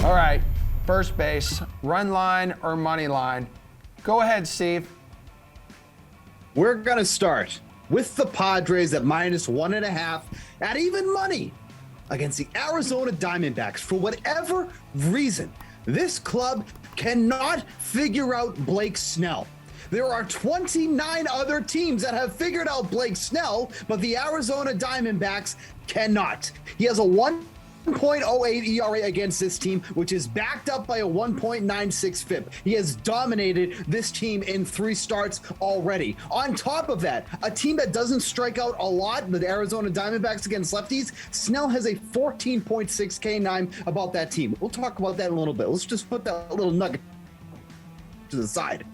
All right, first base, run line or money line? Go ahead, Steve. We're going to start with the Padres at -1.5 at even money against the Arizona Diamondbacks. For whatever reason, this club cannot figure out Blake Snell. There are 29 other teams that have figured out Blake Snell, but the Arizona Diamondbacks cannot. He has a 1.08 ERA against this team, which is backed up by a 1.96 FIP. He has dominated this team in 3 starts already. On top of that, a team that doesn't strike out a lot, the Arizona Diamondbacks against lefties, Snell has a 14.6 K9 about that team. We'll talk about that in a little bit. Let's just put that little nugget to the side.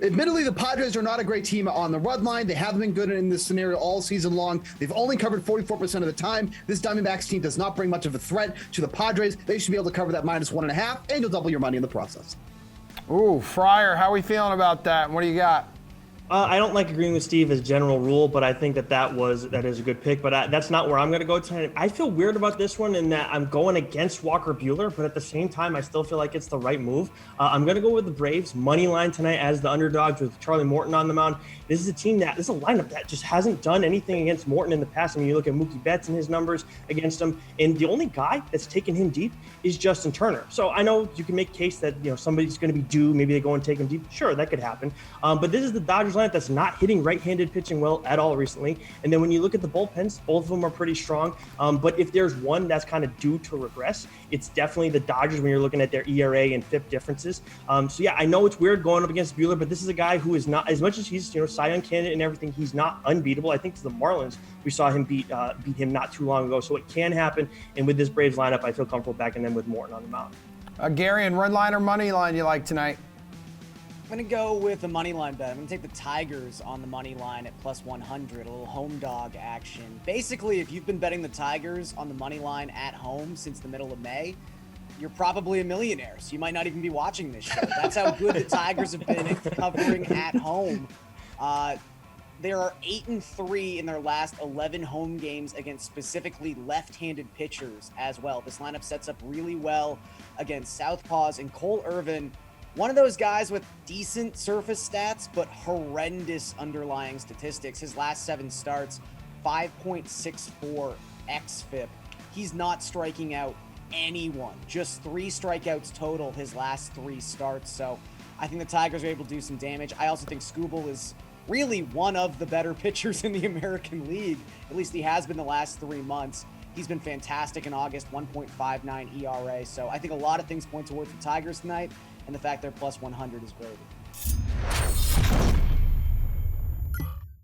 Admittedly, the Padres are not a great team on the run line. They haven't been good in this scenario all season long. They've only covered 44% of the time. This Diamondbacks team does not bring much of a threat to the Padres. They should be able to cover that -1.5, and you'll double your money in the process. Ooh, Friar, how are we feeling about that? What do you got? I don't like agreeing with Steve as general rule, but I think that is a good pick. But that's not where I'm going to go tonight. I feel weird about this one in that I'm going against Walker Buehler, but at the same time, I still feel like it's the right move. I'm going to go with the Braves money line tonight as the underdogs with Charlie Morton on the mound. This is a lineup that just hasn't done anything against Morton in the past. I mean, you look at Mookie Betts and his numbers against him, and the only guy that's taken him deep is Justin Turner. So I know you can make a case that somebody's going to be due. Maybe they go and take him deep. Sure, that could happen. But this is the Dodgers lineup that's not hitting right-handed pitching well at all recently. And then when you look at the bullpens, both of them are pretty strong. But if there's one that's kind of due to regress, it's definitely the Dodgers when you're looking at their ERA and FIP differences. So yeah, I know it's weird going up against Buehler, but this is a guy who is not, as much as he's Cy Young candidate and everything, he's not unbeatable. I think it's the Marlins we saw him beat him not too long ago. So it can happen. And with this Braves lineup, I feel comfortable backing them with Morton on the mound. Garion, run line or money line you like tonight? I'm going to go with a money line bet. I'm going to take the Tigers on the money line at +100, a little home dog action. Basically, if you've been betting the Tigers on the money line at home since the middle of May, you're probably a millionaire, so you might not even be watching this show. That's how good the Tigers have been covering at home. They are 8-3 in their last 11 home games against specifically left-handed pitchers as well. This lineup sets up really well against southpaws, and Cole Irvin, one of those guys with decent surface stats, but horrendous underlying statistics. His last 7 starts, 5.64 xFIP. He's not striking out anyone. Just 3 strikeouts total his last 3 starts. So I think the Tigers are able to do some damage. I also think Skubal is really one of the better pitchers in the American League. At least he has been the last 3 months. He's been fantastic in August, 1.59 ERA. So I think a lot of things point towards the Tigers tonight, and the fact they're +100 is great.